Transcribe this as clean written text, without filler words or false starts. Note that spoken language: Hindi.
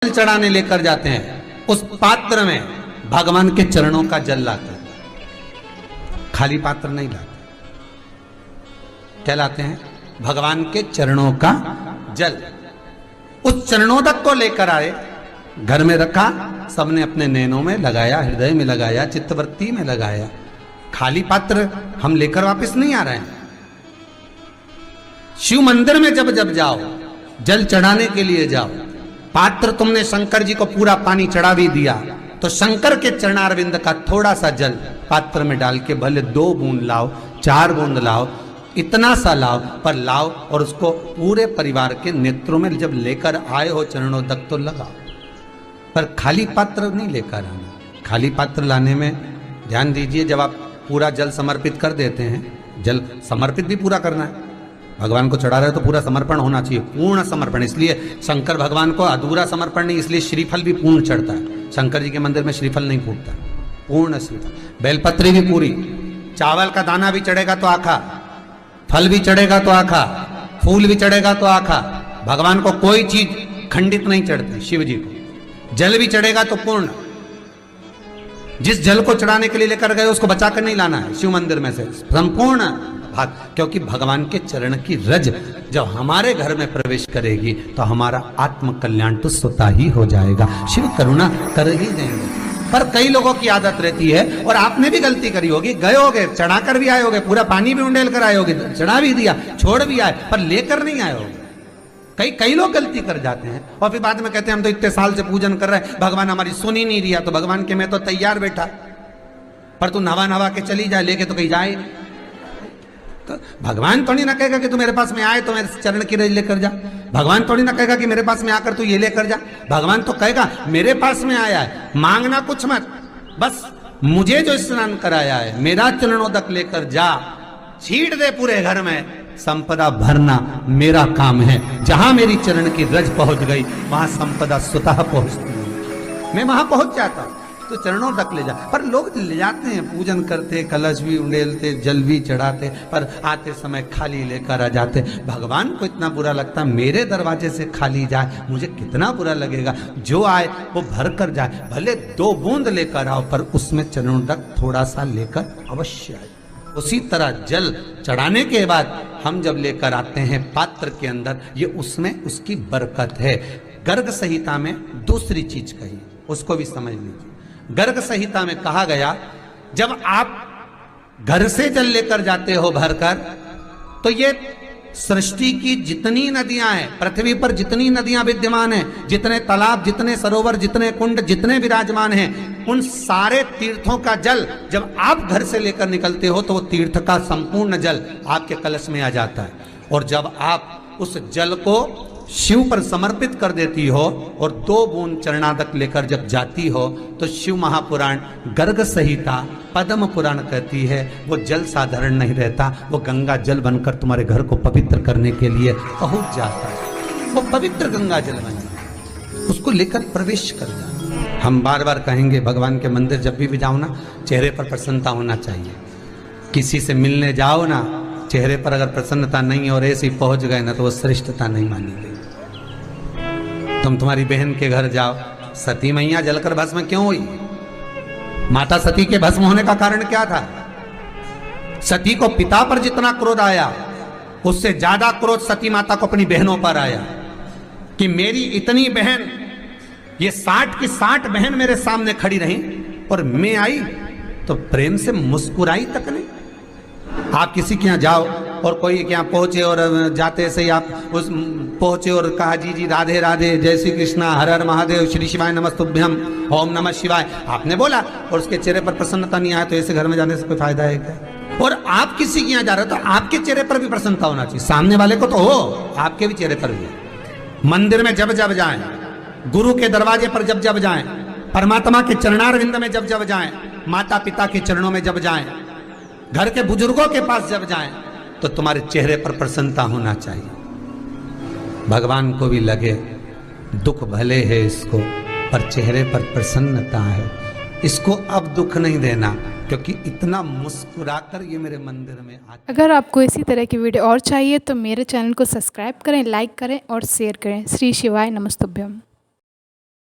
जल चढ़ाने लेकर जाते हैं, उस पात्र में भगवान के चरणों का जल लाते हैं, खाली पात्र नहीं लाते। क्या लाते हैं? भगवान के चरणों का जल। उस चरणोदक को लेकर आए, घर में रखा, सबने अपने नैनों में लगाया, हृदय में लगाया, चित्तवृत्ति में लगाया। खाली पात्र हम लेकर वापस नहीं आ रहे हैं। शिव मंदिर में जब जब जाओ, जल चढ़ाने के लिए जाओ, पात्र तुमने शंकर जी को पूरा पानी चढ़ा भी दिया, तो शंकर के चरणारविंद का थोड़ा सा जल पात्र में डाल के भले 2 बूंद लाओ, 4 बूंद लाओ, इतना सा लाओ, पर लाओ और उसको पूरे परिवार के नेत्रों में जब लेकर आए हो चरणोदक तो लगाओ। पर खाली पात्र नहीं लेकर आना। खाली पात्र लाने में ध्यान दीजिए, जब आप पूरा जल समर्पित कर देते हैं, जल समर्पित भी पूरा करना है, भगवान को चढ़ा रहे हो तो पूरा समर्पण होना चाहिए, पूर्ण समर्पण। इसलिए शंकर भगवान को अधूरा समर्पण नहीं, इसलिए श्रीफल भी पूर्ण चढ़ता है। शंकर जी के मंदिर में श्रीफल नहीं फूटता, पूर्ण श्रीफल। बेलपत्री भी पूरी, चावल का दाना भी चढ़ेगा तो आखा, फल भी चढ़ेगा तो आखा, फूल भी चढ़ेगा तो आखा। भगवान को कोई चीज खंडित नहीं चढ़ती, शिव जी को। जल भी चढ़ेगा तो पूर्ण। जिस जल को चढ़ाने के लिए लेकर गए उसको बचा कर नहीं लाना है शिव मंदिर में से, संपूर्ण भाग। क्योंकि भगवान के चरण की रज जब हमारे घर में प्रवेश करेगी तो हमारा आत्म कल्याण तो स्वतः ही हो जाएगा। शिव करुणा कर ही देंगे। पर कई लोगों की आदत रहती है, और आपने भी गलती करी होगी, गए होगे, चढ़ाकर भी आए होगे, पूरा पानी भी उंडेल कर आए होगे, चढ़ा भी दिया, छोड़ भी आए, पर लेकर नहीं आए होगे। कई लोग गलती कर जाते हैं और फिर बाद में कहते हैं हम तो इतने साल से पूजन कर रहे हैं, भगवान हमारी सुन ही नहीं दिया। तो भगवान के मैं तो तैयार बैठा, पर तू नवा के चली जाए, लेके तो कहीं जाए। तो भगवान थोड़ी ना कहेगा कि तू मेरे पास में आए तो मेरे चरण की रज लेकर जा। भगवान थोड़ी ना कहेगा कि मेरे पास में आकर तू ये लेकर जा। भगवान तो कहेगा मेरे पास में आया है, मांगना कुछ मत, बस मुझे जो स्नान कराया है, मेरा चरणोदक लेकर जा, छीट दे पूरे घर में, संपदा भरना मेरा काम है। जहां मेरी चरण की रज पहुंच गई वहां संपदा स्वतः पहुंचती है, मैं वहां पहुंच जाता हूं। तो चरणों तक ले जा। पर लोग ले जाते हैं, पूजन करते, कलश भी उंडेलते, जल भी चढ़ाते, पर आते समय खाली लेकर आ जाते। भगवान को इतना बुरा लगता, मेरे दरवाजे से खाली जाए, मुझे कितना बुरा लगेगा। जो आए वो भर कर जाए, भले 2 बूंद लेकर आओ, पर उसमें चरणों तक थोड़ा सा लेकर अवश्य आए। उसी तरह जल चढ़ाने के बाद हम जब लेकर आते हैं पात्र के अंदर, ये उसमें उसकी बरकत है। गर्ग संहिता में दूसरी चीज कही, उसको भी समझ लीजिए। गर्ग संहिता में कहा गया, जब आप घर से जल लेकर जाते हो भरकर, तो ये सृष्टि की जितनी नदियां हैं, पृथ्वी पर जितनी नदियां विद्यमान हैं, जितने तालाब, जितने सरोवर, जितने कुंड, जितने विराजमान हैं, उन सारे तीर्थों का जल जब आप घर से लेकर निकलते हो तो वो तीर्थ का संपूर्ण जल आपके कलश में आ जाता है। और जब आप उस जल को शिव पर समर्पित कर देती हो और 2 बूंद चरणादक लेकर जब जाती हो, तो शिव महापुराण गर्ग संहिता पद्म पुराण कहती है वो जल साधारण नहीं रहता, वो गंगा जल बनकर तुम्हारे घर को पवित्र करने के लिए पहुंच जाता है। वो पवित्र गंगा जल बन जाता है, उसको लेकर प्रवेश कर जाओ। हम बार बार कहेंगे, भगवान के मंदिर जब भी जाओ ना, चेहरे पर प्रसन्नता होना चाहिए। किसी से मिलने जाओ ना, चेहरे पर अगर प्रसन्नता नहीं और ऐसे ही पहुंच गए ना, तो वो श्रेष्ठता नहीं मानी गई। तुम तुम्हारी बहन के घर जाओ, सती मैया जलकर भस्म क्यों हुई? माता सती के भस्म होने का कारण क्या था? सती को पिता पर जितना क्रोध आया, उससे ज्यादा क्रोध सती माता को अपनी बहनों पर आया कि मेरी इतनी बहन, ये 60 की 60 बहन मेरे सामने खड़ी रही और मैं आई तो प्रेम से मुस्कुराई तक नहीं। आप किसी के यहाँ जाओ और कोई के यहाँ पहुंचे और जाते से ही आप उस पहुंचे और कहा जी जी राधे राधे, जय श्री कृष्णा, हर हर महादेव, श्री शिवाय नमस्तुभ्यम, ओम नमः शिवाय, आपने बोला और उसके चेहरे पर प्रसन्नता नहीं आया, तो ऐसे घर में जाने से कोई फायदा है क्या? और आप किसी के यहाँ जा रहे हो तो आपके चेहरे पर भी प्रसन्नता होना चाहिए, सामने वाले को तो हो, आपके भी चेहरे पर भी। मंदिर में जब जब जाएं, गुरु के दरवाजे पर जब जब जाएं, परमात्मा के चरणारविंद में जब जब जाएं, माता पिता के चरणों में जब जाएं, घर के बुजुर्गों के पास जब जाएं, तो तुम्हारे चेहरे पर प्रसन्नता होना चाहिए। भगवान को भी लगे दुख भले है इसको, पर चेहरे पर प्रसन्नता है, इसको अब दुख नहीं देना, क्योंकि इतना मुस्कुराकर ये मेरे मंदिर में आता। अगर आपको इसी तरह की वीडियो और चाहिए तो मेरे चैनल को सब्सक्राइब करें, लाइक करें और शेयर करें। श्री शिवाय नमस्तुभ्यम।